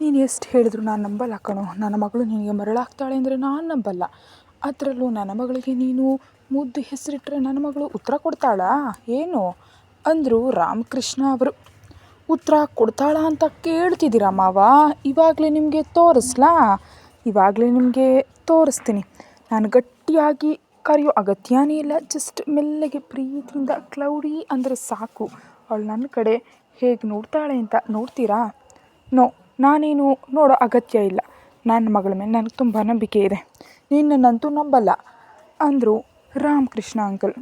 ನೀನು ಎಷ್ಟು ಹೇಳಿದ್ರು ನಾನು ನಂಬಲ್ಲ ಕಣೋ. ನನ್ನ ಮಗಳು ನಿನಗೆ ಮರಳಾಗ್ತಾಳೆ ಅಂದರೆ ನಾನು ನಂಬಲ್ಲ. ಅದರಲ್ಲೂ ನನ್ನ ಮಗಳಿಗೆ ನೀನು ಮುದ್ದು ಹೆಸರಿಟ್ಟರೆ ನನ್ನ ಮಗಳು ಉತ್ತರ ಕೊಡ್ತಾಳಾ ಏನು ಅಂದರು ರಾಮಕೃಷ್ಣ ಅವರು. ಉತ್ತರ ಕೊಡ್ತಾಳಾ ಅಂತ ಕೇಳ್ತಿದ್ದೀರಾ ಮಾವ? ಇವಾಗಲೇ ನಿಮಗೆ ತೋರಿಸ್ಲಾ? ಇವಾಗಲೇ ನಿಮಗೆ ತೋರಿಸ್ತೀನಿ. ನಾನು ಗಟ್ಟಿಯಾಗಿ ಕರೆಯೋ ಅಗತ್ಯನೇ ಇಲ್ಲ. ಜಸ್ಟ್ ಮೆಲ್ಲಗೆ ಪ್ರೀತಿಯಿಂದ ಕ್ಲೌಡಿ ಅಂದರೆ ಸಾಕು. ಅವಳು ನನ್ನ ಕಡೆ ಹೇಗೆ ನೋಡ್ತಾಳೆ ಅಂತ ನೋಡ್ತೀರಾ? ನೋ, ನಾನೇನು ನೋಡೋ ಅಗತ್ಯ ಇಲ್ಲ. ನನ್ನ ಮಗಳ ಮೇಲೆ ನನಗೆ ತುಂಬ ನಂಬಿಕೆ ಇದೆ. ನಿನ್ನನ್ನಂತೂ ನಂಬಲ್ಲ ಅಂದರು ರಾಮಕೃಷ್ಣ ಅಂಕಲ್.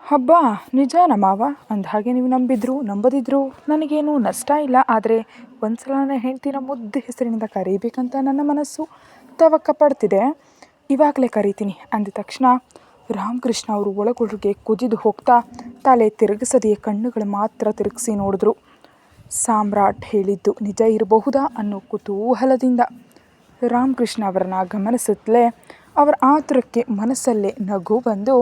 ಹಬ್ಬ ನಿಜಾನ ಮಾವ? ಅಂದ ಹಾಗೆ ನೀವು ನಂಬದಿದ್ರು ನನಗೇನು ನಷ್ಟ ಇಲ್ಲ. ಆದರೆ ಒಂದು ಸಲ ನನ್ನ ಹೆಂಡ್ತಿನ ಮುದ್ದು ಹೆಸರಿನಿಂದ ಕರೀಬೇಕಂತ ನನ್ನ ಮನಸ್ಸು ತವಕ ಪಡ್ತಿದೆ. ಇವಾಗಲೇ ಕರೀತೀನಿ ಅಂದ ತಕ್ಷಣ ರಾಮಕೃಷ್ಣ ಅವರು ಒಳಗೊಳಗೆ ಕುದಿದು ಹೋಗ್ತಾ ತಲೆ ತಿರುಗಿಸದೆಯೇ ಕಣ್ಣುಗಳು ಮಾತ್ರ ತಿರುಗಿಸಿ ನೋಡಿದ್ರು. ಸಾಮ್ರಾಟ್ ಹೇಳಿದ್ದು ನಿಜ ಇರಬಹುದಾ ಅನ್ನೋ ಕುತೂಹಲದಿಂದ ರಾಮಕೃಷ್ಣ ಅವರನ್ನ ಗಮನಿಸುತ್ತಲೇ ಅವರ ಆತುರಕ್ಕೆ ಮನಸ್ಸಲ್ಲೇ ನಗು ಬಂದು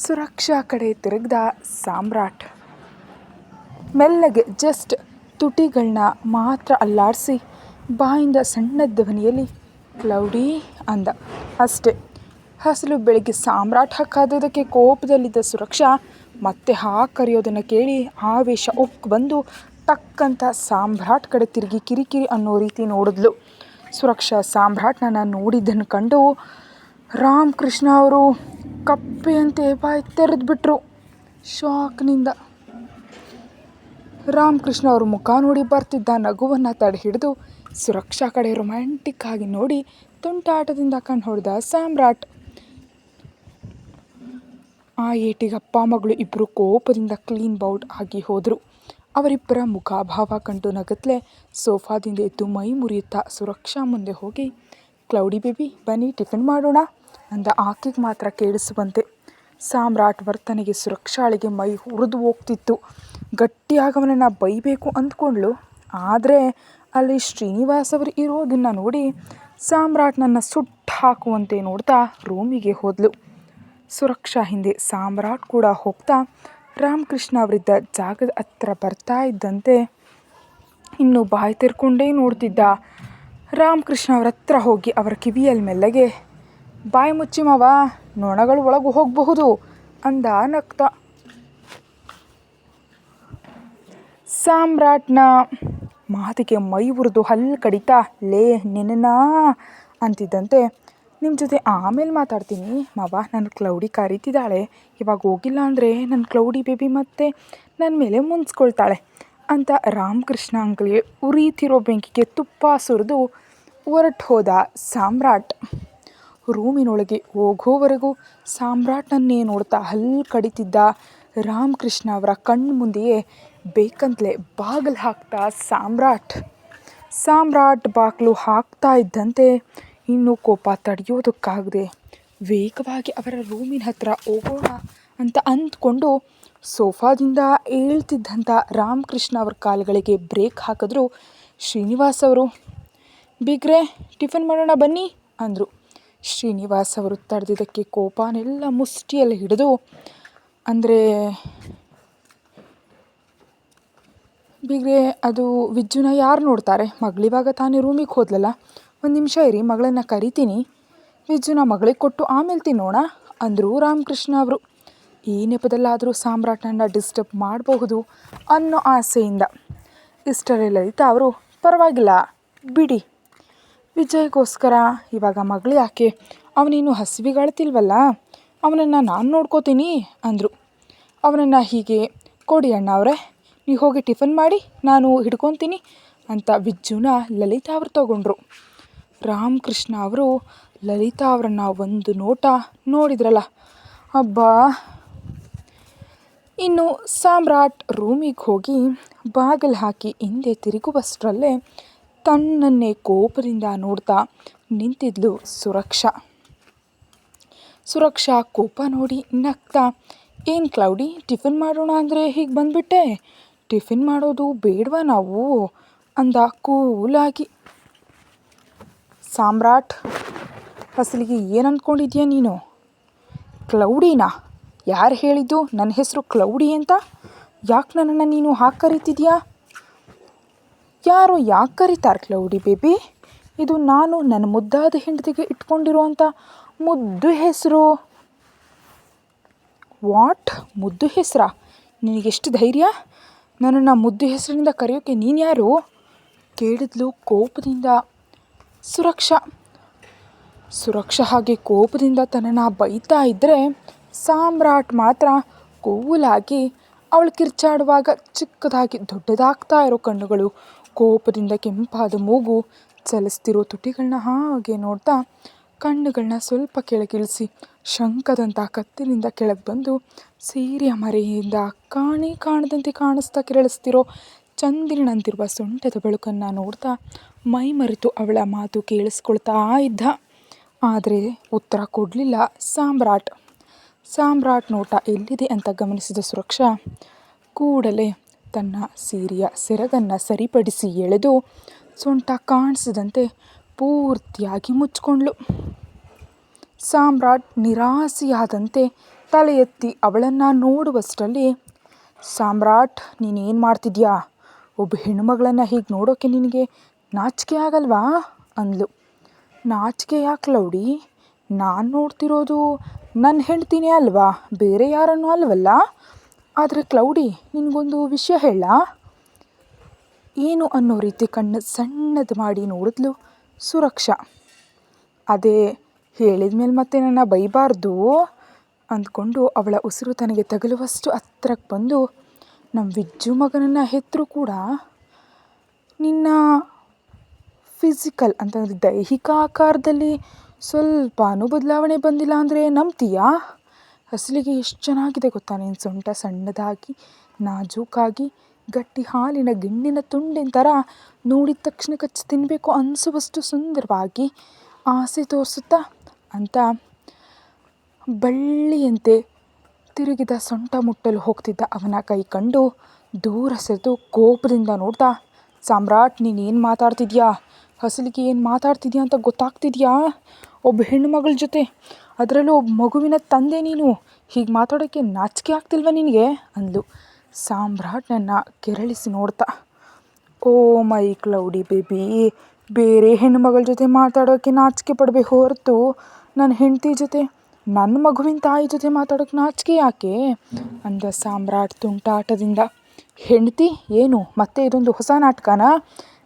ಸುರಕ್ಷಾ ಕಡೆ ತಿರುಗಿದ ಸಾಮ್ರಾಟ್ ಮೆಲ್ಲಗೆ ಜಸ್ಟ್ ತುಟಿಗಳನ್ನ ಮಾತ್ರ ಅಲ್ಲಾಡಿಸಿ ಬಾಯಿಂದ ಸಣ್ಣ ಧ್ವನಿಯಲ್ಲಿ ಕ್ಲೌಡಿ ಅಂದ ಅಷ್ಟೆ. ಹಸಲು ಬೆಳಿಗ್ಗೆ ಸಾಮ್ರಾಟ್ ಹಾಕಾದದಕ್ಕೆ ಕೋಪದಲ್ಲಿದ್ದ ಸುರಕ್ಷಾ ಮತ್ತೆ ಕರೆಯೋದನ್ನು ಕೇಳಿ ಆವೇಶ ಉಕ್ಕು ಬಂದು ಟಕ್ಕಂತ ಸಾಮ್ರಾಟ್ ಕಡೆ ತಿರುಗಿ ಕಿರಿಕಿರಿ ಅನ್ನೋ ರೀತಿ ನೋಡಿದ್ಲು. ಸುರಕ್ಷಾ ಸಾಮ್ರಾಟ್ನನ್ನು ನೋಡಿದ್ದನ್ನು ಕಂಡು ರಾಮಕೃಷ್ಣ ಅವರು ಕಪ್ಪೆಯಂತೆ ಬಾಯಿ ತೆರೆದ್ಬಿಟ್ರು ಶಾಕ್ನಿಂದ. ರಾಮಕೃಷ್ಣ ಅವರು ಮುಖ ನೋಡಿ ಬರ್ತಿದ್ದ ನಗುವನ್ನು ತಡೆ ಹಿಡಿದು ಸುರಕ್ಷಾ ಕಡೆ ರೊಮ್ಯಾಂಟಿಕ್ ಆಗಿ ನೋಡಿ ತುಂಟಾಟದಿಂದ ಕಣ್ಣು ಹೊಡೆದ ಸಾಮ್ರಾಟ್. ಆ ಏಟಿಗೆ ಅಪ್ಪ ಮಗಳು ಇಬ್ಬರು ಕೋಪದಿಂದ ಕ್ಲೀನ್ ಬೌಟ್ ಆಗಿ ಹೋದರು. ಅವರಿಬ್ಬರ ಮುಖಾಭಾವ ಕಂಡು ನಗತ್ಲೆ ಸೋಫಾದಿಂದ ಎದ್ದು ಮೈ ಮುರಿಯುತ್ತಾ ಸುರಕ್ಷಾ ಮುಂದೆ ಹೋಗಿ ಕ್ಲೌಡಿ ಬೇಬಿ ಬನ್ನಿ ಟಿಫಿನ್ ಮಾಡೋಣ ಅಂದ ಆಕೆಗೆ ಮಾತ್ರ ಕೇಳಿಸುವಂತೆ. ಸಾಮ್ರಾಟ್ ವರ್ತನೆಗೆ ಸುರಕ್ಷಾಳಿಗೆ ಮೈ ಹುರಿದು ಹೋಗ್ತಿತ್ತು. ಗಟ್ಟಿಯಾಗಿ ಅವನನ್ನು ಬೈಬೇಕು ಅಂದ್ಕೊಂಡ್ಳು. ಆದರೆ ಅಲ್ಲಿ ಶ್ರೀನಿವಾಸ್ ಅವರು ಇರೋದನ್ನು ನೋಡಿ ಸಾಮ್ರಾಟ್ನನ್ನು ಸುಟ್ಟು ಹಾಕುವಂತೆ ನೋಡ್ತಾ ರೂಮಿಗೆ ಹೋದ್ಲು. ಸುರಕ್ಷಾ ಹಿಂದೆ ಸಾಮ್ರಾಟ್ ಕೂಡ ಹೋಗ್ತಾ ರಾಮಕೃಷ್ಣ ಅವರಿದ್ದ ಜಾಗದ ಹತ್ರ ಬರ್ತಾ ಇದ್ದಂತೆ ಇನ್ನು ಬಾಯಿ ತೆರ್ಕೊಂಡೇ ನೋಡ್ತಿದ್ದ ರಾಮಕೃಷ್ಣ ಅವರ ಹತ್ರ ಹೋಗಿ ಅವರ ಕಿವಿಯಲ್ಲಿ ಮೆಲ್ಲಗೆ ಬಾಯಿ ಮುಚ್ಚಿ ಮಾವ, ನೊಣಗಳು ಒಳಗೆ ಹೋಗಬಹುದು ಅಂದ ನಗ್ತಾ. ಸಾಮ್ರಾಟ್ನ ಮಾತಿಗೆ ಮೈ ಉರಿದು ಹಲ್ಲು ಕಡಿತಾ ಲೇ ನಿನ್ನ ಅಂತಿದ್ದಂತೆ ನಿಮ್ಮ ಜೊತೆ ಆಮೇಲೆ ಮಾತಾಡ್ತೀನಿ ಮಾವ, ನನ್ನ ಕ್ಲೌಡಿ ಕರೀತಿದ್ದಾಳೆ. ಇವಾಗ ಹೋಗಿಲ್ಲ ಅಂದರೆ ನನ್ನ ಕ್ಲೌಡಿ ಬೇಬಿ ಮತ್ತೆ ನನ್ನ ಮೇಲೆ ಮುನ್ಸ್ಕೊಳ್ತಾಳೆ ಅಂತ ರಾಮಕೃಷ್ಣ ಅಂಕಲ್ಗೆ ಉರಿತಿರೋ ಬೆಂಕಿಗೆ ತುಪ್ಪ ಸುರಿದು ಹೊರಟು ಹೋದ ಸಾಮ್ರಾಟ್. ರೂಮಿನೊಳಗೆ ಹೋಗೋವರೆಗೂ ಸಾಮ್ರಾಟ್ನನ್ನೇ ನೋಡ್ತಾ ಹಲ್ಲು ಕಡಿತಿದ್ದ ರಾಮಕೃಷ್ಣ ಅವರ ಕಣ್ಣು ಮುಂದೆಯೇ ಬೇಕಂತಲೇ ಬಾಗಿಲು ಹಾಕ್ತಾ ಸಾಮ್ರಾಟ್ ಬಾಗಿಲು ಹಾಕ್ತಾ ಇದ್ದಂತೆ ಇನ್ನೂ ಕೋಪ ತಡೆಯೋದಕ್ಕಾಗದೆ ವೇಗವಾಗಿ ಅವರ ರೂಮಿನ ಹತ್ರ ಹೋಗೋಣ ಅಂತ ಅಂದ್ಕೊಂಡು ಸೋಫಾದಿಂದ ಏಳ್ತಿದ್ದಂಥ ರಾಮಕೃಷ್ಣ ಅವ್ರ ಕಾಲುಗಳಿಗೆ ಬ್ರೇಕ್ ಹಾಕಿದ್ರು ಶ್ರೀನಿವಾಸ್ ಅವರು. ಬಿಗ್ರೆ ಟಿಫಿನ್ ಮಾಡೋಣ ಬನ್ನಿ ಅಂದರು. ಶ್ರೀನಿವಾಸ್ ಅವರು ತಡೆದಿದ್ದಕ್ಕೆ ಕೋಪನೆಲ್ಲ ಮುಷ್ಟಿಯಲ್ಲಿ ಹಿಡಿದು ಅಂದರೆ ಬಿಗ್ರೆ ಅದು ವಿಜ್ಜುನ ಯಾರು ನೋಡ್ತಾರೆ? ಮಗಳಿವಾಗ ತಾನೇ ರೂಮಿಗೆ ಹೋದ್ಲಲ್ಲ, ಒಂದು ನಿಮಿಷ ಇರಿ ಮಗಳನ್ನು ಕರಿತೀನಿ, ವಿಜ್ಜುನ ಮಗಳಿಗೆ ಕೊಟ್ಟು ಆಮೇಲೆ ತಿನ್ನೋಣ ಅಂದರು ರಾಮಕೃಷ್ಣ ಅವರು. ಈ ನೆಪದಲ್ಲಾದರೂ ಸಾಮ್ರಾಟ್ನನ್ನು ಡಿಸ್ಟರ್ಬ್ ಮಾಡಬಹುದು ಅನ್ನೋ ಆಸೆಯಿಂದ. ಇಷ್ಟರೇ ಲಲಿತಾ ಅವರು ಪರವಾಗಿಲ್ಲ ಬಿಡಿ, ವಿಜಯ್ಗೋಸ್ಕರ ಇವಾಗ ಮಗಳು ಯಾಕೆ, ಅವನೇನು ಹಸಿವಿಗಾಳ್ತಿಲ್ವಲ್ಲ, ಅವನನ್ನು ನಾನು ನೋಡ್ಕೋತೀನಿ ಅಂದರು. ಅವನನ್ನು ಹೀಗೆ ಕೊಡಿ ಅಣ್ಣ ಅವರೇ, ನೀವು ಹೋಗಿ ಟಿಫನ್ ಮಾಡಿ ನಾನು ಹಿಡ್ಕೊತೀನಿ ಅಂತ ವಿಜ್ಜುನ ಲಲಿತಾ ಅವರು ತಗೊಂಡ್ರು. ರಾಮಕೃಷ್ಣ ಅವರು ಲಲಿತಾ ಅವರನ್ನು ಒಂದು ನೋಟ ನೋಡಿದ್ರಲ್ಲ, ಅಬ್ಬಾ. ಇನ್ನು ಸಾಮ್ರಾಟ್ ರೂಮಿಗೆ ಹೋಗಿ ಬಾಗಿಲು ಹಾಕಿ ಹಿಂದೆ ತಿರುಗುವಷ್ಟರಲ್ಲೇ ತನ್ನನ್ನೇ ಕೋಪದಿಂದ ನೋಡ್ತಾ ನಿಂತಿದ್ಲು ಸುರಕ್ಷಾ ಕೋಪ ನೋಡಿ ನಗ್ತಾ, ಏನು ಕ್ಲೌಡಿ ಟಿಫಿನ್ ಮಾಡೋಣ ಅಂದರೆ ಹೀಗೆ ಬಂದುಬಿಟ್ಟೆ, ಟಿಫಿನ್ ಮಾಡೋದು ಬೇಡವಾ ನಾವು ಅಂದ ಕೂಲಾಗಿ. ಸಾಮ್ರಾಟ್ ಅಸಲಿಗೆ ಏನು ಅಂದ್ಕೊಂಡಿದ್ಯಾ ನೀನು? ಕ್ಲೌಡಿನಾ? ಯಾರು ಹೇಳಿದ್ದು ನನ್ನ ಹೆಸರು ಕ್ಲೌಡಿ ಅಂತ? ಯಾಕೆ ನನ್ನನ್ನು ನೀನು ಹಾಗೆ ಕರೀತಿದ್ಯಾ? ಯಾರೋ ಯಾಕೆ ಕರೀತಾರೆ ಕ್ಲೌಡಿ ಬೇಬಿ? ಇದು ನಾನು ನನ್ನ ಮುದ್ದಾದ ಹೆಂಡತಿಗೆ ಇಟ್ಕೊಂಡಿರುವಂಥ ಮುದ್ದು ಹೆಸರು. ವಾಟ್? ಮುದ್ದು ಹೆಸರಾ? ನಿನಗೆಷ್ಟು ಧೈರ್ಯ ನನ್ನನ್ನು ಮುದ್ದು ಹೆಸರಿನಿಂದ ಕರೆಯೋಕ್ಕೆ? ನೀನು ಯಾರು? ಕೇಳಿದ್ಲು ಕೋಪದಿಂದ ಸುರಕ್ಷಾ. ಹಾಗೆ ಕೋಪದಿಂದ ತನ್ನನ್ನು ಬೈತಾ ಇದ್ದರೆ ಸಾಮ್ರಾಟ್ ಮಾತ್ರ ಕೂಲಾಗಿ ಅವಳು ಕಿರ್ಚಾಡುವಾಗ ಚಿಕ್ಕದಾಗಿ ದೊಡ್ಡದಾಗ್ತಾ ಇರೋ ಕಣ್ಣುಗಳು, ಕೋಪದಿಂದ ಕೆಂಪಾದ ಮೂಗು, ಚಲಿಸ್ತಿರೋ ತುಟಿಗಳನ್ನ ಹಾಗೆ ನೋಡ್ತಾ ಕಣ್ಣುಗಳನ್ನ ಸ್ವಲ್ಪ ಕೆಳಗಿಳಿಸಿ ಶಂಖದಂಥ ಕತ್ತಿನಿಂದ ಕೆಳಗೆ ಬಂದು ಸೀರೆಯ ಮರೆಯಿಂದ ಕಾಣದಂತೆ ಕಾಣಿಸ್ತಾ ಕೆರಳಿಸ್ತಿರೋ ಚಂದಿರನಂತಿರುವ ಸೊಂಟದ ಬೆಳಕನ್ನು ನೋಡ್ತಾ ಮೈ ಮರೆತು ಅವಳ ಮಾತು ಕೇಳಿಸ್ಕೊಳ್ತಾ ಇದ್ದ. ಆದರೆ ಉತ್ತರ ಕೊಡಲಿಲ್ಲ ಸಾಮ್ರಾಟ್ ನೋಟ ಎಲ್ಲಿದೆ ಅಂತ ಗಮನಿಸಿದ ಸುರಕ್ಷಾ ಕೂಡಲೇ ತನ್ನ ಸೀರೆಯ ಸೆರಗನ್ನು ಸರಿಪಡಿಸಿ ಎಳೆದು ಸೊಂಟ ಕಾಣಿಸದಂತೆ ಪೂರ್ತಿಯಾಗಿ ಮುಚ್ಕೊಂಡ್ಳು. ಸಾಮ್ರಾಟ್ ನಿರಾಸೆಯಾದಂತೆ ತಲೆ ಎತ್ತಿ ಅವಳನ್ನು ನೋಡುವಷ್ಟರಲ್ಲಿ, ಸಾಮ್ರಾಟ್, ನೀನೇನು ಮಾಡ್ತಿದ್ಯಾ? ಒಬ್ಬ ಹೆಣ್ಣುಮಗಳನ್ನು ಹೀಗೆ ನೋಡೋಕ್ಕೆ ನಿನಗೆ ನಾಚಿಕೆ ಆಗಲ್ವಾ ಅಂದ್ಲು. ನಾಚಿಕೆ ಯಾಕೆ ಲೌಡಿ? ನಾನು ನೋಡ್ತಿರೋದು ನನ್ನ ಹೆಂಡ್ತಿನೇ ಅಲ್ವಾ, ಬೇರೆ ಯಾರನ್ನೂ ಅಲ್ವಲ್ಲ. ಆದರೆ ಕ್ಲೌಡಿ, ನಿನಗೊಂದು ವಿಷಯ ಹೇಳಾ? ಏನು ಅನ್ನೋ ರೀತಿ ಕಣ್ಣು ಸಣ್ಣದು ಮಾಡಿ ನೋಡಿದ್ಲು ಸುರಕ್ಷಾ. ಅದೇ ಹೇಳಿದ ಮೇಲೆ ಮತ್ತೆ ನನ್ನ ಬೈಬಾರ್ದು ಅಂದ್ಕೊಂಡು ಅವಳ ಉಸಿರು ತನಗೆ ತಗಲುವಷ್ಟು ಹತ್ರಕ್ಕೆ ಬಂದು, ನಮ್ಮ ವಿಜ್ಜು ಮಗನನ್ನು ಹೆತ್ತರೂ ಕೂಡ ನಿನ್ನ ಫಿಸಿಕಲ್ ಅಂತಂದರೆ ದೈಹಿಕ ಆಕಾರದಲ್ಲಿ ಸ್ವಲ್ಪನೂ ಬದಲಾವಣೆ ಬಂದಿಲ್ಲ ಅಂದರೆ ನಂಬ್ತೀಯಾ? ಅಸಲಿಗೆ ಎಷ್ಟು ಚೆನ್ನಾಗಿದೆ ಗೊತ್ತಾ ನಿನ್ನ ಸೊಂಟ, ಸಣ್ಣದಾಗಿ ನಾಜೂಕಾಗಿ ಗಟ್ಟಿ ಹಾಲಿನ ಗಿಣ್ಣಿನ ತುಂಡಿನ ಥರ, ನೋಡಿದ ತಕ್ಷಣ ಕಚ್ಚಿ ತಿನ್ನಬೇಕು ಅನಿಸುವಷ್ಟು ಸುಂದರವಾಗಿ ಆಸೆ ತೋರಿಸುತ್ತಾ ಅಂತ ಬಳ್ಳಿಯಂತೆ ತಿರುಗಿದ ಸೊಂಟ ಮುಟ್ಟಲು ಹೋಗ್ತಿದ್ದ ಅವನ ಕೈ ಕಂಡು ದೂರ ಸರಿದು ಕೋಪದಿಂದ ನೋಡ್ತಾ, ಸಾಮ್ರಾಟ್, ನೀನೇನು ಮಾತಾಡ್ತಿದ್ಯಾ? ಅಸಲಿಗೆ ಏನು ಮಾತಾಡ್ತಿದ್ಯಾ ಅಂತ ಗೊತ್ತಾಗ್ತಿದ್ಯಾ? ಒಬ್ಬ ಹೆಣ್ಣು ಮಗಳ ಜೊತೆ, ಅದರಲ್ಲೂ ಒಬ್ಬ ಮಗುವಿನ ತಂದೆ ನೀನು, ಹೀಗೆ ಮಾತಾಡೋಕ್ಕೆ ನಾಚಿಕೆ ಆಗ್ತಿಲ್ವ ನಿನಗೆ ಅಂದ್ಲು ಸಾಮ್ರಾಟ್ನನ್ನು ಕೆರಳಿಸಿ ನೋಡ್ತಾ. ಓ ಮೈ ಕ್ಲೌಡಿ ಬೇಬಿ, ಬೇರೆ ಹೆಣ್ಣುಮಗಳ ಜೊತೆ ಮಾತಾಡೋಕ್ಕೆ ನಾಚಿಕೆ ಪಡಬೇಕು ಹೊರತು ನನ್ನ ಹೆಂಡತಿ ಜೊತೆ, ನನ್ನ ಮಗುವಿನ ತಾಯಿ ಜೊತೆ ಮಾತಾಡೋಕ್ಕೆ ನಾಚಿಕೆ ಯಾಕೆ ಅಂದ ಸಾಮ್ರಾಟ್ ತುಂಟಾಟದಿಂದ. ಹೆಂಡತಿ ಏನು ಮತ್ತೆ ಇದೊಂದು ಹೊಸ ನಾಟಕನಾ?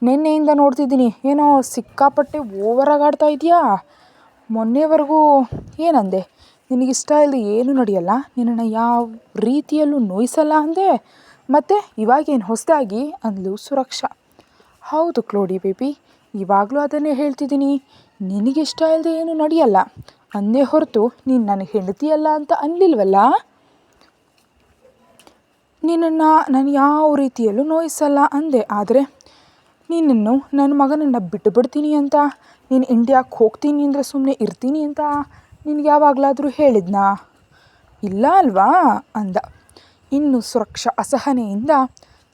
ನಿನ್ನೆಯಿಂದ ನೋಡ್ತಿದ್ದೀನಿ, ಏನೋ ಸಿಕ್ಕಾಪಟ್ಟೆ ಓವರಾಗಿ ಆಡ್ತಾ ಇದೆಯಾ? ಮೊನ್ನೆವರೆಗೂ ಏನಂದೆ? ನಿನಗಿಷ್ಟ ಇಲ್ಲದೆ ಏನೂ ನಡೆಯಲ್ಲ, ನಿನ್ನನ್ನು ಯಾವ ರೀತಿಯಲ್ಲೂ ನೋಯಿಸಲ್ಲ ಅಂದೆ, ಮತ್ತು ಇವಾಗೇನು ಹೊಸದಾಗಿ ಅಂದ್ಲು ಸುರಕ್ಷಾ. ಹೌದು ಕ್ಲೌಡಿ ಬೇಬಿ, ಇವಾಗಲೂ ಅದನ್ನೇ ಹೇಳ್ತಿದ್ದೀನಿ, ನಿನಗಿಷ್ಟ ಇಲ್ಲದೆ ಏನೂ ನಡೆಯಲ್ಲ ಅಂದೇ ಹೊರತು ನೀನು ನನಗೆ ಹೆಂಡತಿಯಲ್ಲ ಅಂತ ಅನ್ನಲಿಲ್ವಲ್ಲ. ನಿನ್ನನ್ನು ನಾನು ಯಾವ ರೀತಿಯಲ್ಲೂ ನೋಯಿಸಲ್ಲ ಅಂದೆ, ಆದರೆ ನಿನ್ನನ್ನು ನನ್ನ ಮಗನನ್ನು ಬಿಟ್ಟು ಬಿಡ್ತೀನಿ ಅಂತ, ನೀನು ಇಂಡಿಯಾಕ್ಕೆ ಹೋಗ್ತೀನಿ ಅಂದರೆ ಸುಮ್ಮನೆ ಇರ್ತೀನಿ ಅಂತ ನಿನಗೆ ಯಾವಾಗಲಾದರೂ ಹೇಳಿದ್ನಾ? ಇಲ್ಲ ಅಲ್ವಾ ಅಂದ. ಇನ್ನು ಸುರಕ್ಷಾ ಅಸಹನೆಯಿಂದ,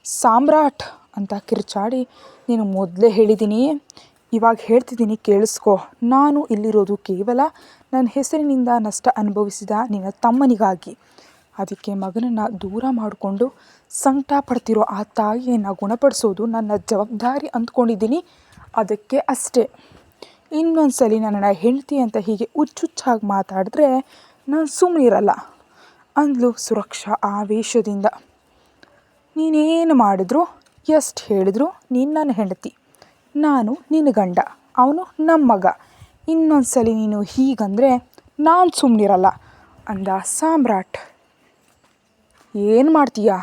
ಸಾಮ್ರಾಟ್ ಅಂತ ಕಿರ್ಚಾಡಿ, ನೀನು ಮೊದಲೇ ಹೇಳಿದ್ದೀನಿ, ಇವಾಗ ಹೇಳ್ತಿದ್ದೀನಿ ಕೇಳಿಸ್ಕೊ. ನಾನು ಇಲ್ಲಿರೋದು ಕೇವಲ ನನ್ನ ಹೆಸರಿನಿಂದ ನಷ್ಟ ಅನುಭವಿಸಿದ ನಿನ್ನ ತಮ್ಮನಿಗಾಗಿ. ಅದಕ್ಕೆ ಮಗನನ್ನು ದೂರ ಮಾಡಿಕೊಂಡು ಸಂಕಟ ಪಡ್ತಿರೋ ಆ ತಾಯಿಯನ್ನು ಗುಣಪಡಿಸೋದು ನನ್ನ ಜವಾಬ್ದಾರಿ ಅಂದ್ಕೊಂಡಿದ್ದೀನಿ, ಅದಕ್ಕೆ ಅಷ್ಟೇ. ಇನ್ನೊಂದ್ಸಲಿ ನನ್ನನ್ನು ಹೆಂಡತಿ ಅಂತ ಹೀಗೆ ಹುಚ್ಚುಚ್ಚಾಗಿ ಮಾತಾಡಿದ್ರೆ ನಾನು ಸುಮ್ಮನಿರಲ್ಲ ಅಂದ್ಲು ಸುರಕ್ಷಾ ಆವೇಶದಿಂದ. ನೀನೇನು ಮಾಡಿದ್ರು, ಎಷ್ಟು ಹೇಳಿದ್ರು ನೀನು ನನ್ನ ಹೆಂಡತಿ, ನಾನು ನಿನ್ನ ಗಂಡ, ಅವನು ನಮ್ಮ ಮಗ. ಇನ್ನೊಂದ್ಸಲಿ ನೀನು ಹೀಗಂದರೆ ನಾನು ಸುಮ್ಮನಿರಲ್ಲ ಅಂದ ಸಾಮ್ರಾಟ್. ಏನು ಮಾಡ್ತೀಯಾ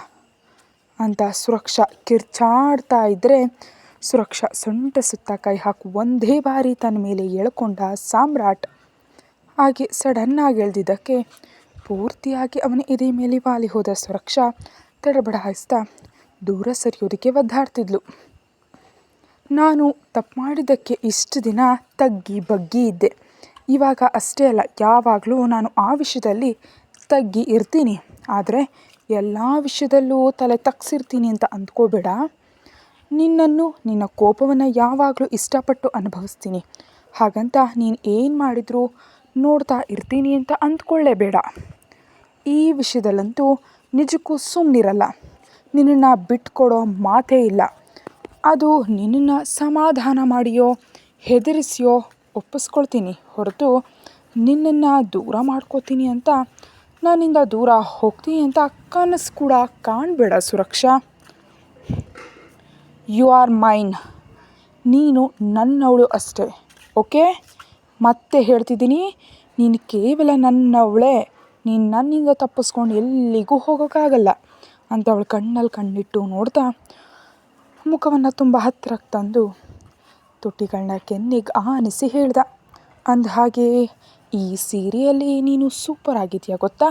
ಅಂತ ಸುರಕ್ಷಾ ಕಿರ್ಚಾಡ್ತಾ ಇದ್ದರೆ, ಸುರಕ್ಷಾ ಸೊಂಟ ಸುತ್ತ ಕೈ ಹಾಕಿ ಒಂದೇ ಬಾರಿ ತನ್ನ ಮೇಲೆ ಎಳ್ಕೊಂಡ ಸಾಮ್ರಾಟ್. ಹಾಗೆ ಸಡನ್ನಾಗಿ ಎಳೆದಿದ್ದಕ್ಕೆ ಪೂರ್ತಿಯಾಗಿ ಅವನ ಎದೆ ಮೇಲೆ ವಾಲಿ ಹೋದ ಸುರಕ್ಷಾ ತಡಬಡಾಯಿಸ್ತಾ ದೂರ ಸರಿಯೋದಕ್ಕೆ ಒದ್ದಾಡ್ತಿದ್ಲು. ನಾನು ತಪ್ಪು ಮಾಡಿದ್ದಕ್ಕೆ ಇಷ್ಟು ದಿನ ತಗ್ಗಿ ಬಗ್ಗಿ ಇದ್ದೆ, ಇವಾಗ ಅಷ್ಟೇ ಅಲ್ಲ, ಯಾವಾಗಲೂ ನಾನು ಆ ವಿಷಯದಲ್ಲಿ ತಗ್ಗಿ ಇರ್ತೀನಿ, ಆದರೆ ಎಲ್ಲ ವಿಷಯದಲ್ಲೂ ತಲೆ ತಗ್ಸಿರ್ತೀನಿ ಅಂತ ಅಂದ್ಕೋಬೇಡ. ನಿನ್ನನ್ನು, ನಿನ್ನ ಕೋಪವನ್ನು ಯಾವಾಗಲೂ ಇಷ್ಟಪಟ್ಟು ಅನುಭವಿಸ್ತೀನಿ, ಹಾಗಂತ ನೀನು ಏನು ಮಾಡಿದರೂ ನೋಡ್ತಾ ಇರ್ತೀನಿ ಅಂತ ಅಂದ್ಕೊಳ್ಳೇಬೇಡ. ಈ ವಿಷಯದಲ್ಲಂತೂ ನಿಜಕ್ಕೂ ಸುಮ್ಮನಿರಲ್ಲ, ನಿನ್ನನ್ನು ಬಿಟ್ಕೊಡೋ ಮಾತೇ ಇಲ್ಲ. ಅದು ನಿನ್ನನ್ನು ಸಮಾಧಾನ ಮಾಡಿಯೋ ಹೆದರಿಸಿಯೋ ಒಪ್ಪಿಸ್ಕೊಳ್ತೀನಿ ಹೊರತು ನಿನ್ನನ್ನು ದೂರ ಮಾಡ್ಕೋತೀನಿ ಅಂತ, ನನ್ನಿಂದ ದೂರ ಹೋಗ್ತೀನಿ ಅಂತ ಕನಸು ಕೂಡ ಕಾಣಬೇಡ ಸುರಕ್ಷಾ. You are mine. ನೀನು ನನ್ನವಳು ಅಷ್ಟೇ. ಓಕೆ, ಮತ್ತೆ ಹೇಳ್ತಿದ್ದೀನಿ, ನೀನು ಕೇವಲ ನನ್ನವಳೇ. ನೀನು ನನ್ನಿಂದ ತಪ್ಪಿಸ್ಕೊಂಡು ಎಲ್ಲಿಗೂ ಹೋಗೋಕ್ಕಾಗಲ್ಲ ಅಂತ ಅವಳು ಕಣ್ಣಲ್ಲಿ ಕಣ್ಣಿಟ್ಟು ನೋಡ್ತಾ ಮುಖವನ್ನು ತುಂಬ ಹತ್ತಿರಕ್ಕೆ ತಂದು ತುಟಿಗಳನ್ನ ಕೆನ್ನೆಗೆ ಆನಿಸಿ ಹೇಳ್ದ. ಅಂದಹಾಗೆ, ಈ ಸೀರೆಯಲ್ಲಿ ನೀನು ಸೂಪರ್ ಆಗಿದೆಯಾ ಗೊತ್ತಾ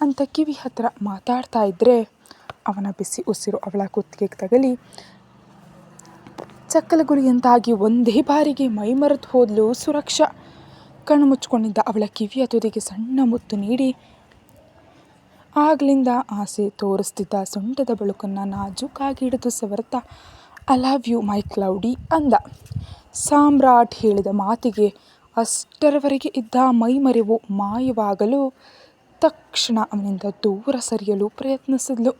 ಅಂತ ಕಿವಿ ಹತ್ತಿರ ಮಾತಾಡ್ತಾ ಇದ್ದರೆ ಅವನ ಬಿಸಿ ಉಸಿರು ಅವಳ ಕುತ್ತಿಗೆಗೆ ತಗಲಿ ಚಕ್ಕಲಗುರಿಯಂತಾಗಿ ಒಂದೇ ಬಾರಿಗೆ ಮೈ ಮರೆತು ಹೋದ್ಲು ಸುರಕ್ಷಾ. ಕಣ್ಣು ಮುಚ್ಕೊಂಡಿದ್ದ ಅವಳ ಕಿವಿಯ ತುದಿಗೆ ಸಣ್ಣ ಮುತ್ತು ನೀಡಿ ಆಗ್ಲಿಂದ ಆಸೆ ತೋರಿಸ್ತಿದ್ದ ಸೊಂಟದ ಬೆಳಕನ್ನು ನಾಜೂಕಾಗಿ ಹಿಡಿದು ಸವರ್ತಾ I love you my cloudy ಅಂದ. ಸಾಮ್ರಾಟ್ ಹೇಳಿದ ಮಾತಿಗೆ ಅಷ್ಟರವರೆಗೆ ಇದ್ದ ಮೈಮರೆವು ಮಾಯವಾಗಲು ತಕ್ಷಣ ಅವನಿಂದ ದೂರ ಸರಿಯಲು ಪ್ರಯತ್ನಿಸಿದ್ಲು.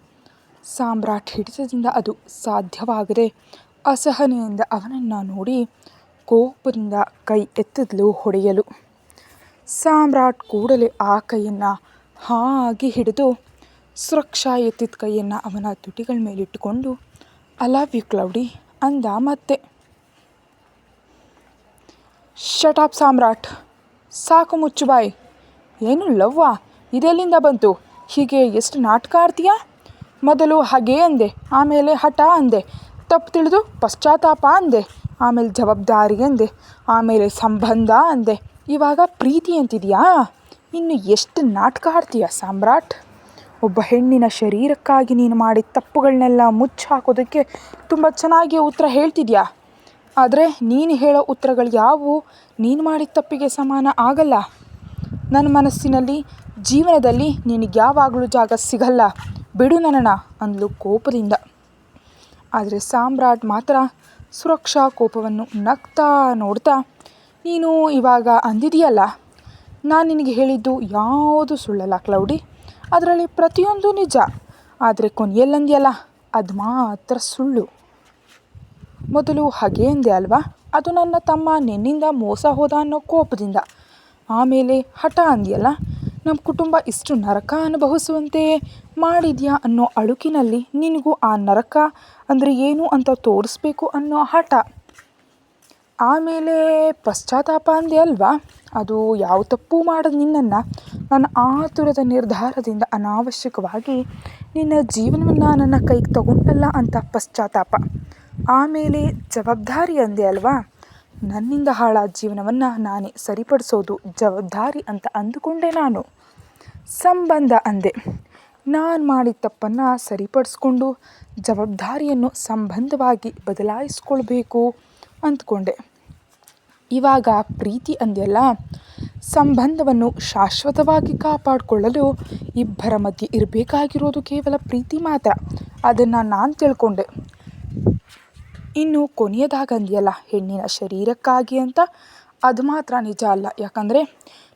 ಸಾಮ್ರಾಟ್ ಹಿಡಿತದಿಂದ ಅದು ಸಾಧ್ಯವಾಗದೆ ಅಸಹನೆಯಿಂದ ಅವನನ್ನು ನೋಡಿ ಕೋಪದಿಂದ ಕೈ ಎತ್ತಿದ್ಲು ಹೊಡೆಯಲು. ಸಾಮ್ರಾಟ್ ಕೂಡಲೇ ಆ ಕೈಯನ್ನು ಹಾಗೆ ಹಿಡಿದು ಸುರಕ್ಷಾ ಎತ್ತಿದ ಕೈಯನ್ನು ಅವನ ತುಟಿಗಳ ಮೇಲಿಟ್ಟುಕೊಂಡು ಐ ಲವ್ ಯು ಕ್ಲೌಡಿ ಅಂದ. ಮತ್ತೆ ಶಟ್ ಅಪ್ ಸಾಮ್ರಾಟ್, ಸಾಕು ಮುಚ್ಚು ಬಾಯ್. ಏನು ಲವ್ವಾ, ಇದೆಲ್ಲಿಂದ ಬಂತು? ಹೀಗೆ ಎಷ್ಟು ನಾಟಕ ಆಡ್ತೀಯಾ? ಮೊದಲು ಹಾಗೇ ಅಂದೆ, ಆಮೇಲೆ ಹಠ ಅಂದೆ, ತಪ್ಪು ತಿಳಿದು ಪಶ್ಚಾತ್ತಾಪ ಅಂದೆ, ಆಮೇಲೆ ಜವಾಬ್ದಾರಿ ಅಂದೆ, ಆಮೇಲೆ ಸಂಬಂಧ ಅಂದೆ, ಇವಾಗ ಪ್ರೀತಿ ಅಂತಿದೆಯಾ? ಇನ್ನು ಎಷ್ಟು ನಾಟಕ ಆಡ್ತೀಯಾ ಸಾಮ್ರಾಟ್? ಒಬ್ಬ ಹೆಣ್ಣಿನ ಶರೀರಕ್ಕಾಗಿ ನೀನು ಮಾಡಿದ ತಪ್ಪುಗಳನ್ನೆಲ್ಲ ಮುಚ್ಚಾಕೋದಕ್ಕೆ ತುಂಬ ಚೆನ್ನಾಗಿ ಉತ್ತರ ಹೇಳ್ತಿದ್ಯಾ. ಆದರೆ ನೀನು ಹೇಳೋ ಉತ್ತರಗಳು ಯಾವುವು ನೀನು ಮಾಡಿದ ತಪ್ಪಿಗೆ ಸಮಾನ ಆಗಲ್ಲ. ನನ್ನ ಮನಸ್ಸಿನಲ್ಲಿ, ಜೀವನದಲ್ಲಿ ನಿನಗೆ ಯಾವಾಗಲೂ ಜಾಗ ಸಿಗಲ್ಲ. ಬಿಡು ನನ್ನನ್ನು ಅಂದ್ಲು ಕೋಪದಿಂದ. ಆದರೆ ಸಾಮ್ರಾಟ್ ಮಾತ್ರ ಸುರಕ್ಷಾ ಕೋಪವನ್ನು ನಗ್ತಾ ನೋಡ್ತಾ, ನೀನು ಇವಾಗ ಅಂದಿದೆಯಲ್ಲ, ನಾನು ನಿನಗೆ ಹೇಳಿದ್ದು ಯಾವುದು ಸುಳ್ಳಲ್ಲ ಕ್ಲೌಡಿ, ಅದರಲ್ಲಿ ಪ್ರತಿಯೊಂದು ನಿಜ. ಆದರೆ ಕೊನೆಯಲ್ಲಂದ್ಯಲ್ಲ, ಅದು ಮಾತ್ರ ಸುಳ್ಳು. ಮೊದಲು ಹಾಗೆ ಅಂದೆ ಅಲ್ವಾ, ಅದು ನನ್ನ ತಮ್ಮ ನಿನ್ನಿಂದ ಮೋಸ ಹೋದ ಅನ್ನೋ ಕೋಪದಿಂದ. ಆಮೇಲೆ ಹಠ ಅಂದ್ಯಲ್ಲ, ನಮ್ಮ ಕುಟುಂಬ ಇಷ್ಟು ನರಕ ಅನುಭವಿಸುವಂತೆ ಮಾಡಿದ್ಯಾ ಅನ್ನೋ ಅಳುಕಿನಲ್ಲಿ ನಿನಗೂ ಆ ನರಕ ಅಂದರೆ ಏನು ಅಂತ ತೋರಿಸ್ಬೇಕು ಅನ್ನೋ ಹಠ. ಆಮೇಲೆ ಪಶ್ಚಾತ್ತಾಪ ಅಂದೆ ಅಲ್ವಾ, ಅದು ಯಾವ ತಪ್ಪು ಮಾಡೋದು ನಿನ್ನನ್ನು ನನ್ನ ಆತುರದ ನಿರ್ಧಾರದಿಂದ ಅನಾವಶ್ಯಕವಾಗಿ ನಿನ್ನ ಜೀವನವನ್ನು ನನ್ನ ಕೈಗೆ ತಗೊಂಡಲ್ಲ ಅಂತ ಪಶ್ಚಾತ್ತಾಪ. ಆಮೇಲೆ ಜವಾಬ್ದಾರಿ ಅಂದೆ ಅಲ್ವಾ, ನನ್ನಿಂದ ಹಾಳಾದ ಜೀವನವನ್ನು ನಾನೇ ಸರಿಪಡಿಸೋದು ಜವಾಬ್ದಾರಿ ಅಂತ ಅಂದುಕೊಂಡೆ ನಾನು. ಸಂಬಂಧ ಅಂದೆ, ನಾನು ಮಾಡಿದ ತಪ್ಪನ್ನು ಸರಿಪಡಿಸ್ಕೊಂಡು ಜವಾಬ್ದಾರಿಯನ್ನು ಸಂಬಂಧವಾಗಿ ಬದಲಾಯಿಸ್ಕೊಳ್ಬೇಕು ಅಂದ್ಕೊಂಡೆ. ಇವಾಗ ಪ್ರೀತಿ ಅಂದೆಯಲ್ಲ, ಸಂಬಂಧವನ್ನು ಶಾಶ್ವತವಾಗಿ ಕಾಪಾಡಿಕೊಳ್ಳಲು ಇಬ್ಬರ ಮಧ್ಯೆ ಇರಬೇಕಾಗಿರೋದು ಕೇವಲ ಪ್ರೀತಿ ಮಾತ್ರ. ಅದನ್ನು ನಾನು ತಿಳ್ಕೊಂಡೆ. ಇನ್ನು ಕೊನೆಯದಾಗ ಅಂದ್ಯಲ್ಲ, ಹೆಣ್ಣಿನ ಶರೀರಕ್ಕಾಗಿ ಅಂತ, ಅದು ಮಾತ್ರ ನಿಜ ಅಲ್ಲ. ಯಾಕಂದರೆ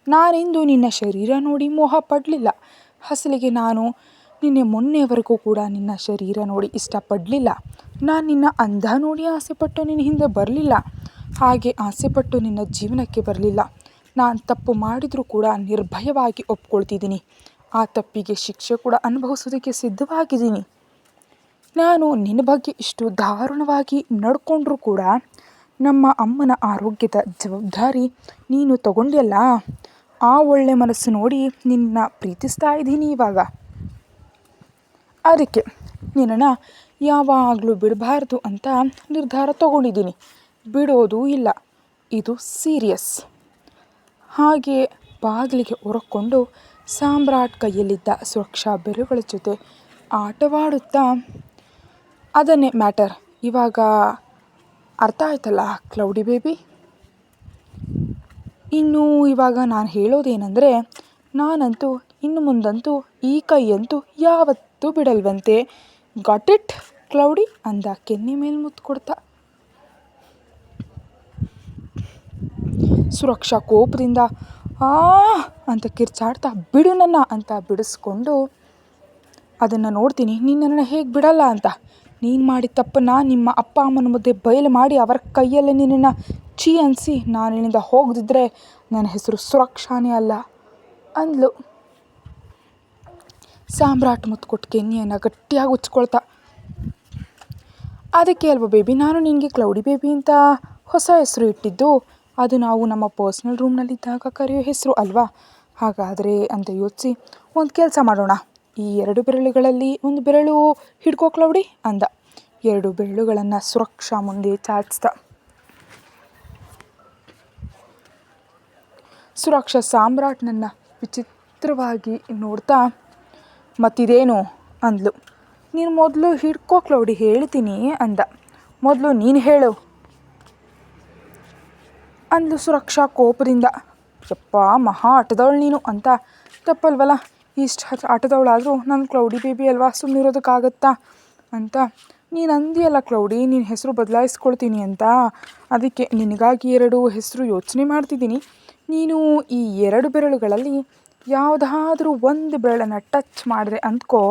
ನಾನೆಂದು ನಿನ್ನ ಶರೀರ ನೋಡಿ ಮೋಹ ಪಡಲಿಲ್ಲ. ಅಸಲಿಗೆ ನಾನು ನಿನ್ನೆ ಮೊನ್ನೆವರೆಗೂ ಕೂಡ ನಿನ್ನ ಶರೀರ ನೋಡಿ ಇಷ್ಟಪಡಲಿಲ್ಲ. ನಾನು ನಿನ್ನ ಅಂದ ನೋಡಿ ಆಸೆಪಟ್ಟು ನಿನ್ನ ಹಿಂದೆ ಬರಲಿಲ್ಲ. ಹಾಗೆ ಆಸೆಪಟ್ಟು ನಿನ್ನ ಜೀವನಕ್ಕೆ ಬರಲಿಲ್ಲ. ನಾನು ತಪ್ಪು ಮಾಡಿದರೂ ಕೂಡ ನಿರ್ಭಯವಾಗಿ ಒಪ್ಕೊಳ್ತಿದ್ದೀನಿ. ಆ ತಪ್ಪಿಗೆ ಶಿಕ್ಷೆ ಕೂಡ ಅನುಭವಿಸೋದಕ್ಕೆ ಸಿದ್ಧವಾಗಿದ್ದೀನಿ. ನಾನು ನಿನ್ನ ಬಗ್ಗೆ ಇಷ್ಟು ದಾರುಣವಾಗಿ ನಡ್ಕೊಂಡ್ರೂ ಕೂಡ ನಮ್ಮ ಅಮ್ಮನ ಆರೋಗ್ಯದ ಜವಾಬ್ದಾರಿ ನೀನು ತಗೊಂಡ್ಯಲ್ಲ, ಆ ಒಳ್ಳೆ ಮನಸ್ಸು ನೋಡಿ ನಿನ್ನ ಪ್ರೀತಿಸ್ತಾ ಇದ್ದೀನಿ ಇವಾಗ. ಅದಕ್ಕೆ ನಿನ್ನನ್ನು ಯಾವಾಗಲೂ ಬಿಡಬಾರ್ದು ಅಂತ ನಿರ್ಧಾರ ತಗೊಂಡಿದ್ದೀನಿ. ಬಿಡೋದೂ ಇಲ್ಲ, ಇದು ಸೀರಿಯಸ್. ಹಾಗೆ ಬಾಗಿಲಿಗೆ ಹೊರಕೊಂಡು ಸಾಮ್ರಾಟ್ ಕೈಯಲ್ಲಿದ್ದ ಸುರಕ್ಷಾ ಬೆರಳುಗಳ ಜೊತೆ ಆಟವಾಡುತ್ತಾ, ಅದನ್ನೇ ಮ್ಯಾಟರ್. ಇವಾಗ ಅರ್ಥ ಆಯ್ತಲ್ಲ ಕ್ಲೌಡಿ ಬೇಬಿ? ಇನ್ನು ಇವಾಗ ನಾನು ಹೇಳೋದೇನೆಂದರೆ, ನಾನಂತೂ ಇನ್ನು ಮುಂದಂತೂ ಈ ಕೈಯಂತೂ ಯಾವತ್ತೂ ಬಿಡಲ್ವಂತೆ. ಗಾಟ್ ಇಟ್ ಕ್ಲೌಡಿ ಅಂದ ಕೆನ್ನೆ ಮೇಲೆ ಮುತ್ತು ಕೊಡ್ತಾ. ಸುರಕ್ಷಾ ಕೋಪದಿಂದ ಅಂತ ಕಿರ್ಚಾಡ್ತಾ ಬಿಡು ನನ್ನ ಅಂತ ಬಿಡಿಸ್ಕೊಂಡು, ಅದನ್ನು ನೋಡ್ತೀನಿ ನಿನ್ನನ್ನು ಹೇಗೆ ಬಿಡಲ್ಲ ಅಂತ. ನೀನು ಮಾಡಿದ ತಪ್ಪನ್ನು ನಿಮ್ಮ ಅಪ್ಪ ಅಮ್ಮನ ಮುಂದೆ ಬಯಲು ಮಾಡಿ ಅವರ ಕೈಯಲ್ಲೇ ನಿನ್ನನ್ನು ಛೀ ಅನಿಸಿ ನಾನು ಇಲ್ಲಿಂದ ಹೋಗದಿದ್ದರೆ ನನ್ನ ಹೆಸರು ಸುರಕ್ಷಾನೇ ಅಲ್ಲ ಅಂದ್ಲು. ಸಾಮ್ರಾಟ್ ಮುತ್ತು ಕೊಟ್ಟು ಕೆನ್ನಿಯನ್ನು ಗಟ್ಟಿಯಾಗಿ ಉಚ್ಕೊಳ್ತಾ, ಅದಕ್ಕೆ ಅಲ್ವ ಬೇಬಿ ನಾನು ನಿನಗೆ ಕ್ಲೌಡಿ ಬೇಬಿ ಅಂತ ಹೊಸ ಹೆಸರು ಇಟ್ಟಿದ್ದು. ಅದು ನಾವು ನಮ್ಮ ಪರ್ಸ್ನಲ್ ರೂಮ್ನಲ್ಲಿದ್ದಾಗ ಕರೆಯೋ ಹೆಸರು ಅಲ್ವಾ. ಹಾಗಾದರೆ ಅಂತ ಯೋಚಿಸಿ ಒಂದು ಕೆಲಸ ಮಾಡೋಣ, ಈ 2 ಬೆರಳುಗಳಲ್ಲಿ ಒಂದು ಬೆರಳು ಹಿಡ್ಕೋ ಕ್ಲೌಡಿ ಅಂದ. 2 ಬೆರಳುಗಳನ್ನು ಸುರಕ್ಷಾ ಮುಂದೆ ಚಾಚಿಸ್ದ. ಸುರಕ್ಷಾ ಸಾಮ್ರಾಟ್ನನ್ನು ವಿಚಿತ್ರವಾಗಿ ನೋಡ್ತಾ, ಮತ್ತಿದೇನು ಅಂದ್ಲು. ನೀನು ಮೊದಲು ಹಿಡ್ಕೋ ಕ್ಲೌಡಿ ಹೇಳ್ತೀನಿ ಅಂದ. ಮೊದಲು ನೀನು ಹೇಳು ಅಂದ್ಲು ಸುರಕ್ಷಾ ಕೋಪದಿಂದ. ಯಪ್ಪ ಮಹಾ ಆಟದವಳು ನೀನು ಅಂತ. ತಪ್ಪಲ್ವಲ್ಲ, ಇಷ್ಟು ಆಟದವಳಾದರೂ ನಾನು ಕ್ಲೌಡಿ ಬೇಬಿ ಅಲ್ವಾ, ಸುಮ್ಮನಿರೋದಕ್ಕಾಗತ್ತಾ ಅಂತ. ನೀನು ಅಂದಿಯಲ್ಲ ಕ್ಲೌಡಿ ನಿನ್ನ ಹೆಸರು ಬದಲಾಯಿಸ್ಕೊಳ್ತೀನಿ ಅಂತ, ಅದಕ್ಕೆ ನಿನಗಾಗಿ 2 ಹೆಸರು ಯೋಚನೆ ಮಾಡ್ತಿದ್ದೀನಿ. ನೀನು ಈ 2 ಬೆರಳುಗಳಲ್ಲಿ ಯಾವುದಾದ್ರೂ ಒಂದು ಬೆರಳನ್ನು ಟಚ್ ಮಾಡಿದೆ ಅಂದ್ಕೋ,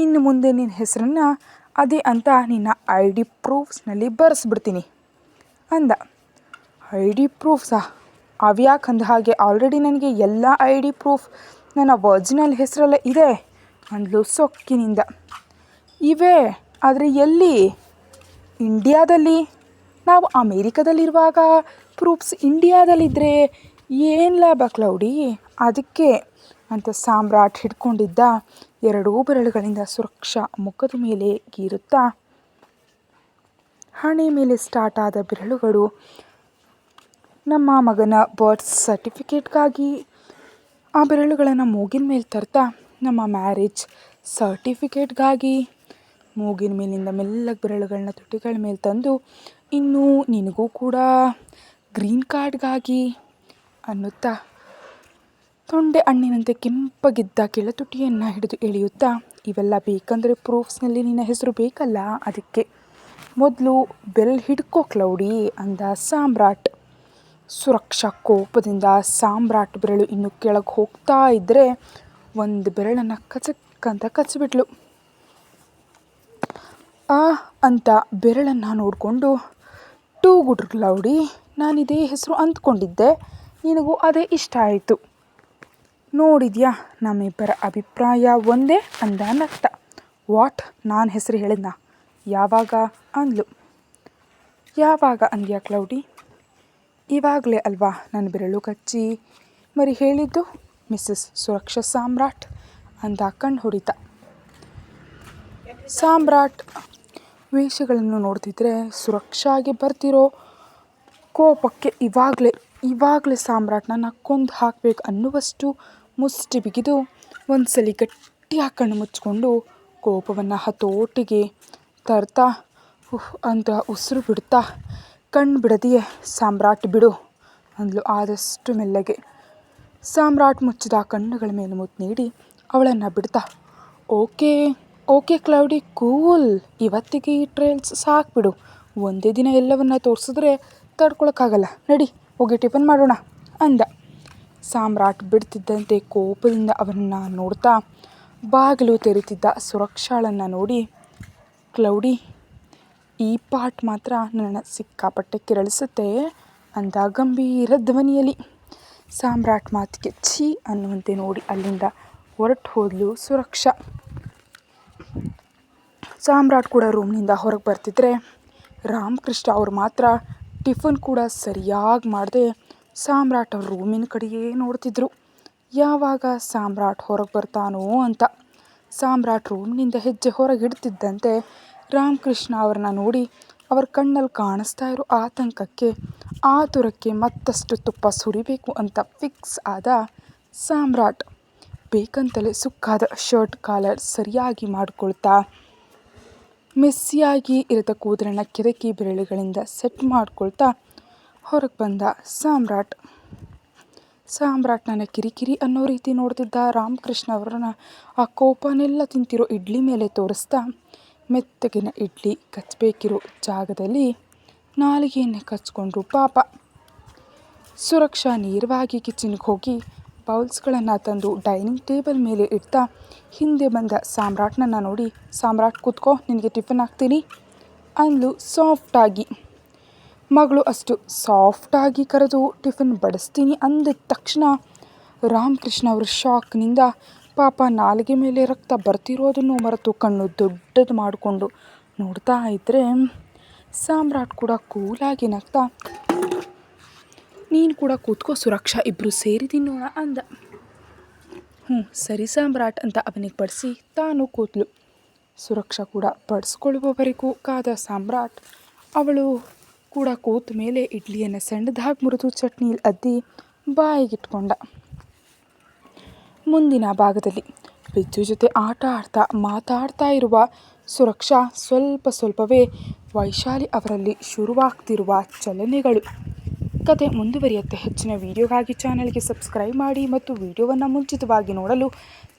ಇನ್ನು ಮುಂದೆ ನಿನ್ನ ಹೆಸರನ್ನು ಅದೇ ಅಂತ ನಿನ್ನ ID ಪ್ರೂಫ್ಸ್ನಲ್ಲಿ ಬರೆಸ್ಬಿಡ್ತೀನಿ ಅಂದ. ID ಪ್ರೂಫ್ಸಾ? ಅವ್ಯಾಕೆ ಅಂದ ಹಾಗೆ? ಆಲ್ರೆಡಿ ನನಗೆ ಎಲ್ಲ ID ಪ್ರೂಫ್ ನನ್ನ ಒರಿಜಿನಲ್ ಹೆಸರಲ್ಲೇ ಇದೆ ಅಂದ್ಲು ಸೊಕ್ಕಿನಿಂದ. ಇವೆ, ಆದರೆ ಎಲ್ಲಿ? ಇಂಡಿಯಾದಲ್ಲಿ. ನಾವು ಅಮೇರಿಕಾದಲ್ಲಿರುವಾಗ ಪ್ರೂಫ್ಸ್ ಇಂಡಿಯಾದಲ್ಲಿದ್ದರೆ ಏನು ಲಾಭ ಕ್ಲೌಡಿ, ಅದಕ್ಕೆ ಅಂತ ಸಾಮ್ರಾಟ್ ಹಿಡ್ಕೊಂಡಿದ್ದ 2 ಬೆರಳುಗಳಿಂದ ಸುರಕ್ಷಾ ಮುಖದ ಮೇಲೆ ಗೀರುತ್ತಾ, ಹಣೆ ಮೇಲೆ ಸ್ಟಾರ್ಟ್ ಆದ ಬೆರಳುಗಳು ನಮ್ಮ ಮಗನ ಬರ್ತ್ ಸರ್ಟಿಫಿಕೇಟ್ಗಾಗಿ, ಆ ಬೆರಳುಗಳನ್ನು ಮೂಗಿನ ಮೇಲೆ ತರ್ತಾ ನಮ್ಮ ಮ್ಯಾರೇಜ್ ಸರ್ಟಿಫಿಕೇಟ್ಗಾಗಿ, ಮೂಗಿನ ಮೇಲಿಂದ ಮೆಲ್ಲಗೆ ಬೆರಳುಗಳನ್ನ ತುಟಿಗಳ ಮೇಲೆ ತಂದು ಇನ್ನು ನಿನಗೂ ಕೂಡ ಗ್ರೀನ್ ಕಾರ್ಡ್ಗಾಗಿ ಅನ್ನುತ್ತಾ ತೊಂಡೆ ಹಣ್ಣಿನಂತೆ ಕೆಂಪಗಿದ್ದ ಕೆಳತುಟಿಯನ್ನು ಹಿಡಿದು ಎಳೆಯುತ್ತಾ, ಇವೆಲ್ಲ ಬೇಕಂದರೆ ಪ್ರೂಫ್ಸ್ನಲ್ಲಿ ನಿನ್ನ ಹೆಸರು ಬೇಕಲ್ಲ, ಅದಕ್ಕೆ ಮೊದಲು ಬೆರಳು ಹಿಡ್ಕೋ ಕ್ಲೌಡಿ ಅಂದ ಸಾಮ್ರಾಟ್. ಸುರಕ್ಷಾ ಕೋಪದಿಂದ ಸಾಮ್ರಾಟ್ ಬೆರಳು ಇನ್ನು ಕೆಳಗೆ ಹೋಗ್ತಾ ಇದ್ದರೆ ಒಂದು ಬೆರಳನ್ನು ಕಚಕ್ಕಂತ ಕಚ್ಚಿಬಿಟ್ಲು. ಅಂತ ಬೆರಳನ್ನು ನೋಡಿಕೊಂಡು, ಟೂ ಗುಡ್ ಕ್ಲೌಡಿ, ನಾನಿದೇ ಹೆಸರು ಅಂದ್ಕೊಂಡಿದ್ದೆ, ನಿನಗೂ ಅದೇ ಇಷ್ಟ ಆಯಿತು. ನೋಡಿದ್ಯಾ ನಮ್ಮಿಬ್ಬರ ಅಭಿಪ್ರಾಯ ಒಂದೇ ಅಂದ ನಗ್ತ. ವಾಟ್, ನಾನು ಹೆಸರು ಹೇಳಿದ್ನಾ? ಯಾವಾಗ ಅಂದ್ಲು. ಯಾವಾಗ ಅಂದ್ಯಾ ಕ್ಲೌಡಿ? ಇವಾಗಲೇ ಅಲ್ವಾ ನನ್ನ ಬೆರಳು ಕಚ್ಚಿ ಮರಿ ಹೇಳಿದ್ದು ಮಿಸ್ಸಸ್ ಸುರಕ್ಷಾ ಸಾಮ್ರಾಟ್ ಅಂದ ಕಣ್ಣು ಹೊಡಿತ. ಸಾಮ್ರಾಟ್ ವೇಷಗಳನ್ನು ನೋಡ್ತಿದ್ರೆ ಸುರಕ್ಷಾಗೆ ಬರ್ತಿರೋ ಕೋಪಕ್ಕೆ ಇವಾಗಲೇ ಸಾಮ್ರಾಟ್ನ ಕೊಂದು ಹಾಕಬೇಕು ಅನ್ನುವಷ್ಟು ಮುಷ್ಟಿ ಬಿಗಿದು ಒಂದ್ಸಲಿ ಗಟ್ಟಿಯಾಗಿ ಕಣ್ಣು ಮುಚ್ಕೊಂಡು ಕೋಪವನ್ನು ಹತೋಟಿಗೆ ತರ್ತಾ ಅಂತ ಉಸಿರು ಬಿಡ್ತಾ, ಕಣ್ಣು ಬಿಡದೆಯೇ ಸಾಮ್ರಾಟ್ ಬಿಡು ಅಂದ್ಲು ಆದಷ್ಟು ಮೆಲ್ಲಗೆ. ಸಾಮ್ರಾಟ್ ಮುಚ್ಚಿದ ಕಣ್ಣುಗಳ ಮೇಲೆ ಮುತ್ತು ನೀಡಿ ಅವಳನ್ನು ಬಿಡ್ತಾ, ಓಕೆ ಕ್ಲೌಡಿ ಕೂಲ್, ಇವತ್ತಿಗೆ ಈ ಟ್ರಯಲ್ಸ್ ಸಾಕ್ಬಿಡು, ಒಂದೇ ದಿನ ಎಲ್ಲವನ್ನ ತೋರಿಸಿದ್ರೆ ತಡ್ಕೊಳಕ್ಕಾಗಲ್ಲ, ನಡಿ ಹೋಗಿ ಟಿಫನ್ ಮಾಡೋಣ ಅಂದ. ಸಾಮ್ರಾಟ್ ಬಿಡ್ತಿದ್ದಂತೆ ಕೋಪದಿಂದ ಅವನನ್ನು ನೋಡ್ತಾ ಬಾಗಿಲು ತೆರೀತಿದ್ದ ಸುರಕ್ಷಾಳನ್ನು ನೋಡಿ, ಕ್ಲೌಡಿ ಈ ಪಾರ್ಟ್ ಮಾತ್ರ ನನ್ನ ಸಿಕ್ಕಾಪಟ್ಟೆ ಕೆರಳಿಸುತ್ತೆ ಅಂದ ಗಂಭೀರ ಧ್ವನಿಯಲ್ಲಿ. ಸಾಮ್ರಾಟ್ ಮಾತಿಗೆ ಛೀ ಅನ್ನುವಂತೆ ನೋಡಿ ಅಲ್ಲಿಂದ ಹೊರಟು ಹೋದ್ಲು ಸುರಕ್ಷಾ. ಸಾಮ್ರಾಟ್ ಕೂಡ ರೂಮ್ನಿಂದ ಹೊರಗೆ ಬರ್ತಿದ್ರೆ ರಾಮಕೃಷ್ಣ ಅವ್ರು ಮಾತ್ರ ಟಿಫನ್ ಕೂಡ ಸರಿಯಾಗಿ ಮಾಡದೆ ಸಾಮ್ರಾಟ್ ಅವ್ರ ರೂಮಿನ ಕಡೆಯೇ ನೋಡ್ತಿದ್ರು, ಯಾವಾಗ ಸಾಮ್ರಾಟ್ ಹೊರಗೆ ಬರ್ತಾನೋ ಅಂತ. ಸಾಮ್ರಾಟ್ ರೂಮ್ನಿಂದ ಹೆಜ್ಜೆ ಹೊರಗೆ ಇಡ್ತಿದ್ದಂತೆ ರಾಮಕೃಷ್ಣ ಅವ್ರನ್ನ ನೋಡಿ ಅವ್ರ ಕಣ್ಣಲ್ಲಿ ಕಾಣಿಸ್ತಾ ಇರೋ ಆತಂಕಕ್ಕೆ ಆತುರಕ್ಕೆ ಮತ್ತಷ್ಟು ತುಪ್ಪ ಸುರಿಬೇಕು ಅಂತ ಫಿಕ್ಸ್ ಆದ ಸಾಮ್ರಾಟ್. ಬೇಕಂತಲೇ ಸುಕ್ಕಾದ ಶರ್ಟ್ ಕಾಲರ್ ಸರಿಯಾಗಿ ಮಾಡಿಕೊಳ್ತಾ ಮೆಸ್ಸಿಯಾಗಿ ಇರದ ಕೂದಲನ್ನು ಕೆದಕಿ ಬೆರಳುಗಳಿಂದ ಸೆಟ್ ಮಾಡ್ಕೊಳ್ತಾ ಹೊರಗೆ ಬಂದ ಸಾಮ್ರಾಟ್. ಸಾಮ್ರಾಟ್ನ ಕಿರಿಕಿರಿ ಅನ್ನೋ ರೀತಿ ನೋಡ್ತಿದ್ದ ರಾಮಕೃಷ್ಣ ಅವರನ್ನ ಆ ಕೋಪನೆಲ್ಲ ತಿಂತಿರೋ ಇಡ್ಲಿ ಮೇಲೆ ತೋರಿಸ್ತಾ, ಮೆತ್ತಗಿನ ಇಡ್ಲಿ ಕಚ್ಚಬೇಕಿರೋ ಜಾಗದಲ್ಲಿ ನಾಲಿಗೆಯನ್ನೇ ಕಚ್ಕೊಂಡ್ರು ಪಾಪ. ಸುರಕ್ಷಾ ನೇರವಾಗಿ ಕಿಚನ್ಗೆ ಹೋಗಿ ಬೌಲ್ಸ್ಗಳನ್ನು ತಂದು ಡೈನಿಂಗ್ ಟೇಬಲ್ ಮೇಲೆ ಇಡ್ತಾ ಹಿಂದೆ ಬಂದ ಸಾಮ್ರಾಟ್ನನ್ನು ನೋಡಿ, ಸಾಮ್ರಾಟ್ ಕೂತ್ಕೋ, ನಿನಗೆ ಟಿಫನ್ ಹಾಕ್ತೀನಿ ಅಂದ್ಲು ಸಾಫ್ಟಾಗಿ. ಮಗಳು ಅಷ್ಟು ಸಾಫ್ಟಾಗಿ ಕರೆದು ಟಿಫನ್ ಬಡಿಸ್ತೀನಿ ಅಂದ ತಕ್ಷಣ ರಾಮಕೃಷ್ಣ ಅವರು ಶಾಕ್ನಿಂದ ಪಾಪ ನಾಲಿಗೆ ಮೇಲೆ ರಕ್ತ ಬರ್ತಿರೋದನ್ನು ಮರೆತು ಕಣ್ಣು ದೊಡ್ಡದು ಮಾಡಿಕೊಂಡು ನೋಡ್ತಾ ಇದ್ದರೆ, ಸಾಮ್ರಾಟ್ ಕೂಡ ಕೂಲಾಗಿ ನಗ್ತಾ, ನೀನು ಕೂಡ ಕೂತ್ಕೋ ಸುರಕ್ಷಾ, ಇಬ್ಬರು ಸೇರಿ ತಿನ್ನೋಣ ಅಂದ. ಸರಿ ಸಾಮ್ರಾಟ್ ಅಂತ ಅವನಿಗೆ ಬಡಿಸಿ ತಾನು ಕೂತ್ಲು. ಸುರಕ್ಷಾ ಕೂಡ ಬಡಿಸ್ಕೊಳ್ಳುವವರೆಗೂ ಕಾದ ಸಾಮ್ರಾಟ್ ಅವಳು ಕೂಡ ಕೂತ ಮೇಲೆ ಇಡ್ಲಿಯನ್ನು ಸಣ್ಣದಾಗಿ ಮುರಿದು ಚಟ್ನಿಯಲ್ಲಿ ಅದ್ದಿ ಬಾಯಿಗಿಟ್ಕೊಂಡ. ಮುಂದಿನ ಭಾಗದಲ್ಲಿ ಬಿಜ್ಜು ಜೊತೆ ಆಟ ಆಡ್ತಾ ಮಾತಾಡ್ತಾ ಇರುವ ಸುರಕ್ಷಾ ಸ್ವಲ್ಪವೇ ವೈಶಾಲಿ ಅವರಲ್ಲಿ ಶುರುವಾಗ್ತಿರುವ ಚಲನೆಗಳು. ಕತೆ ಮುಂದುವರಿಯುತ್ತೆ. ಹೆಚ್ಚಿನ ವಿಡಿಯೋಗಾಗಿ ಚಾನಲ್ಗೆ ಸಬ್ಸ್ಕ್ರೈಬ್ ಮಾಡಿ ಮತ್ತು ವಿಡಿಯೋವನ್ನು ಮುಂಚಿತವಾಗಿ ನೋಡಲು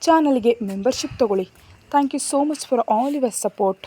ಚಾನಲ್ಗೆ ಮೆಂಬರ್ಶಿಪ್ ತಗೊಳ್ಳಿ. Thank you so much for all your support.